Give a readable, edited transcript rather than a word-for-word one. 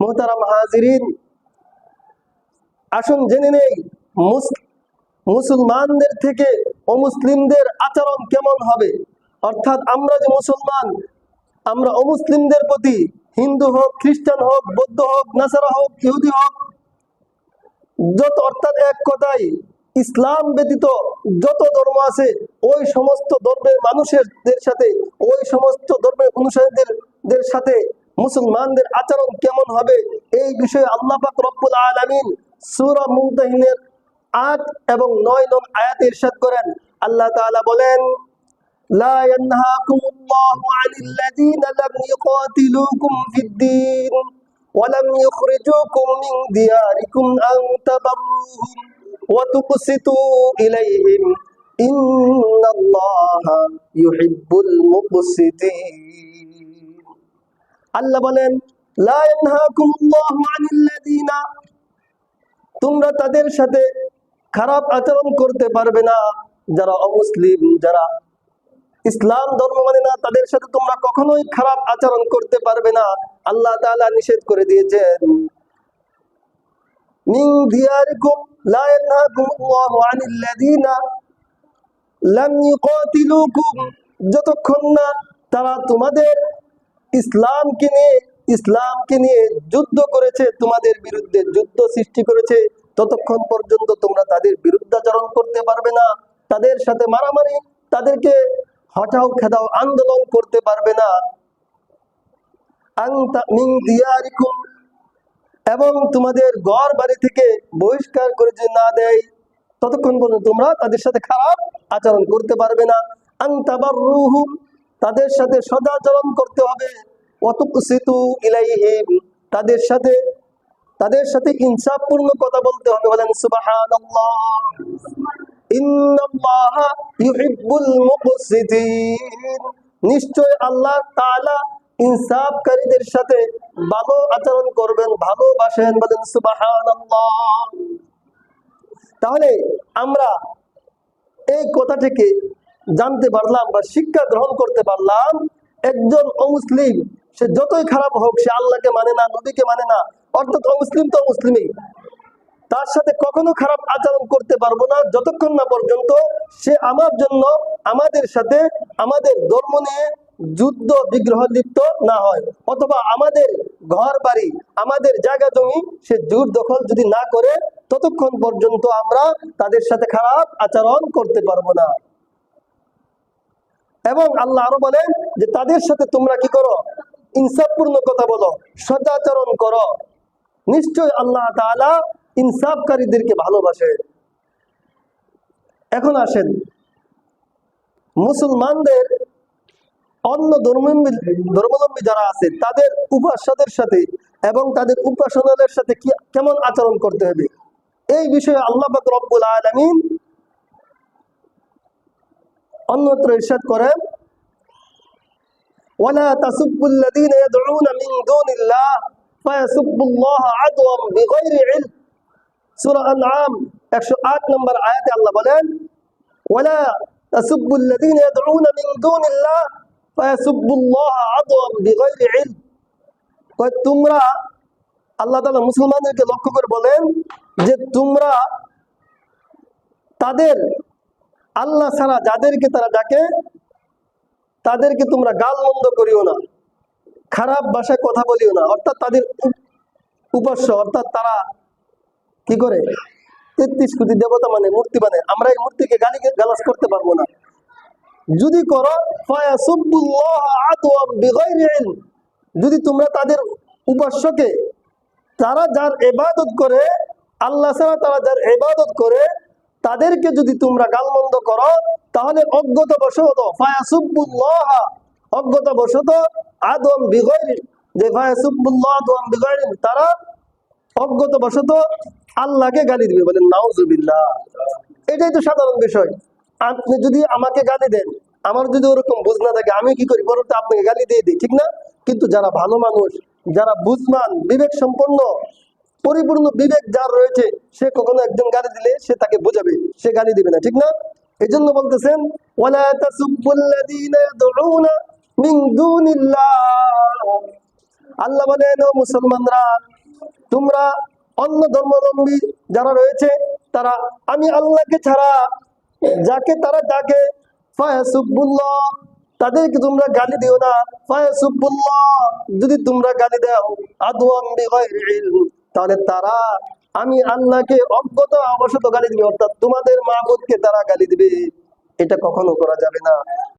মুহতারাম হাজিরিন, আসুন জেনে নেই মুসলমানদের থেকে অমুসলিমদের আচরণ কেমন হবে। অর্থাৎ আমরা যে মুসলমান, আমরা অমুসলিমদের প্রতি, হিন্দু হোক, খ্রিস্টান হোক, বৌদ্ধ হোক, নাসারা হোক, ইহুদি হোক, যত, অর্থাৎ এক কথায় ইসলাম ব্যতীত যত ধর্ম আছে ওই সমস্ত ধর্মের মানুষদের সাথে, ওই সমস্ত ধর্মের অনুসারীদের সাথে মুসলমানদের আচরণ কেমন হবে, এই বিষয়ে আল্লাহ পাক রব্বুল আলামিন সূরা মুমতাহিনের ৮ এবং ৯ নং আয়াতে ইরশাদ করেন। আল্লাহ তাআলা বলেন, লা ইয়ানহাকুমুল্লাহু আনিল্লাযীনা লাম ইউকাতিলুকুম ফিদ-দীন ওয়া লাম ইখরিজুকুম মিন দিয়ারিকুম আন তাবাররুহুম ওয়া তুকসিতু ইলাইহিম ইন্নাল্লাহা ইউহিব্বুল মুকসিতিন। আল্লাহ বলেন, লা ইয়ানহাকুমুল্লাহু আনিল্লাযীনা, তোমরা তাদের সাথে খারাপ আচরণ করতে পারবে না যারা অমুসলিম, যারা ইসলাম ধর্ম মানে না, তাদের সাথে তোমরা কখনোই খারাপ আচরণ করতে পারবে না। আল্লাহ তাআলা নিষেধ করে দিয়েছেন, মিন দিয়ারিকুম লা ইয়ানহাকুমুল্লাহু আনিল্লাযীনা লাম ইউকাতিলুকুম, যতক্ষণ না তারা তোমাদের ইসলামকে নিয়ে যুদ্ধ করেছে, তোমাদের বিরুদ্ধে যুদ্ধ সৃষ্টি করেছে, ততক্ষণ পর্যন্ত তোমরা তাদের বিরুদ্ধাচরণ করতে পারবে না, তাদের সাথে মারামারি, তাদেরকে হটাও খেদাও আন্দোলন করতে পারবে না। মিন দিয়ারিকুম, এবং তোমাদের ঘর বাড়ি থেকে বহিষ্কার করে যে না দেয়, ততক্ষণ পর্যন্ত তোমরা তাদের সাথে খারাপ আচরণ করতে পারবে না। আন তাবাররুহুম, তাদের সাথে সদাচরণ করতে হবে। ওয়া তুকসিতু ইলাইহিম, তাদের সাথে ইনসাফপূর্ণ কথা বলতে হবে। বলেন সুবহানাল্লাহ। ইন্নাল্লাহা ইউহিব্বুল মুকসিতিন, নিশ্চয় আল্লাহ তাআলা ইনসাফকারীদের সাথে ভালো আচরণ করবেন, ভালোবাসেন। বলেন সুবহানাল্লাহ। তাহলে আমরা এই কথা থেকে জানতে পারলাম বা শিক্ষা গ্রহণ করতে পারলাম, একজন অমুসলিম সে যতই খারাপ হোক, সে আল্লাহকে মানে না, নবীকে মানে না, অর্থাৎ অমুসলিম তো মুসলিমই, তার সাথে কখনো খারাপ আচরণ করতে পারবো না যতক্ষণ না পর্যন্ত সে আমার জন্য, আমাদের সাথে, আমাদের ধর্ম নিয়ে যুদ্ধ বিগ্রহ লিপ্ত না হয়, অথবা আমাদের ঘর বাড়ি, আমাদের জায়গা জমি সে জোর দখল যদি না করে, ততক্ষণ পর্যন্ত আমরা তাদের সাথে খারাপ আচরণ করতে পারবো না। এবং আল্লাহ আরো বলেন যে তাদের সাথে তোমরা কি করো, ইনসাফপূর্ণ কথা বলো, সদাচরণ করো। নিশ্চয় আল্লাহ তাআলা ইনসাফকারীদেরকে ভালোবাসে। এখন মুসলমানদের অন্য ধর্মাবলম্বী যারা আছে তাদের উপাস্যদের সাথে এবং তাদের উপাসনাদের সাথে কেমন আচরণ করতে হবে, এই বিষয়ে আল্লাহ পাক রব্বুল আলামিন অন্যত্র ইরশাদ করেন, ওয়ালা তাসুব্বুল্লাযীনা ইয়াদউনা মিন দুনিল্লাহ ফায়াসুব্বুল্লাহা আদওয়াম বিগাইরি ইলম। সূরা আনআম 108 নম্বর আয়াতে আল্লাহ বলেন, ওয়ালা তাসুব্বুল্লাযীনা ইয়াদউনা মিন দুনিল্লাহ ফায়াসুব্বুল্লাহা আদওয়াম বিগাইরি ইলম। তোমরা, আল্লাহ তাআলা মুসলমানদেরকে লক্ষ্য করে বলেন যে তোমরা তাদের, আল্লাহ ছাড়া যাদেরকে তারা ডাকে তাদেরকে তোমরা গালমন্দ করিও না, খারাপ ভাষায় কথা বলিও না। অর্থাৎ তাদের উপাস্য, অর্থাৎ তারা কি করে, 33 কোটি দেবতা মানে, মূর্তি মানে, আমরা এই মূর্তিকে গালাজ করতে পারবো না। যদি করো ফায়াসুব্বুল্লাহা আদওয়াম বিগাইরি ইলম, যদি তোমরা তাদের উপাস্যকে, তারা যার ইবাদত করে, আল্লাহ ছাড়া তারা যার ইবাদত করে, তাদেরকে যদি তোমরা গালমন্দ করো, তাহলে অজ্ঞতাবশত ফায়াসুব্বুল্লাহা, অজ্ঞতাবশত আদওয়াম বিগাইরি, যে ফায়াসুব্বুল্লাহা আদওয়াম বিগাইরি, তারা অজ্ঞতাবশত আল্লাহকে গালি দিবে। বলেন নাউজুবিল্লাহ। এটাই তো সাধারণ বিষয়। আপনি যদি আমাকে গালি দেন, আমার যদি ওরকম বুঝ না থাকে, আমি কি করি, পরবর্তী আপনাকে গালি দিয়ে দিই, ঠিক না? কিন্তু যারা ভালো মানুষ, যারা বুঝমান, বিবেক সম্পন্ন, পরিপূর্ণ বিবেক যার রয়েছে, সে কখনো একজন গালি দিলে সে তাকে বোঝাবে, সে গালি দিবে না, ঠিক না? এই জন্য বলতেছেন, ওয়ালা তাসুব্বুল্লাযীনা ইয়াদউনা মিন দুনিল্লাহ, আল্লাহ বলেন ও মুসলমানরা, তোমরা অন্য ধর্মাবলম্বী যারা রয়েছে তারা আমি আল্লাহকে ছাড়া যাকে তারা ডাকে ফায়াসুবুল্লাহ, তাদেরকে তোমরা গালি দিও না। ফায়াসুবুল্লাহ, যদি তোমরা গালি দাও আদওয়াম বিগাইরি ইলম, তাহলে তারা আমি আল্লাহকে অজ্ঞতা অবশত গালি দিবে, অর্থাৎ তোমাদের মাবুদকে তারা গালি দিবে। এটা কখনো করা যাবে না।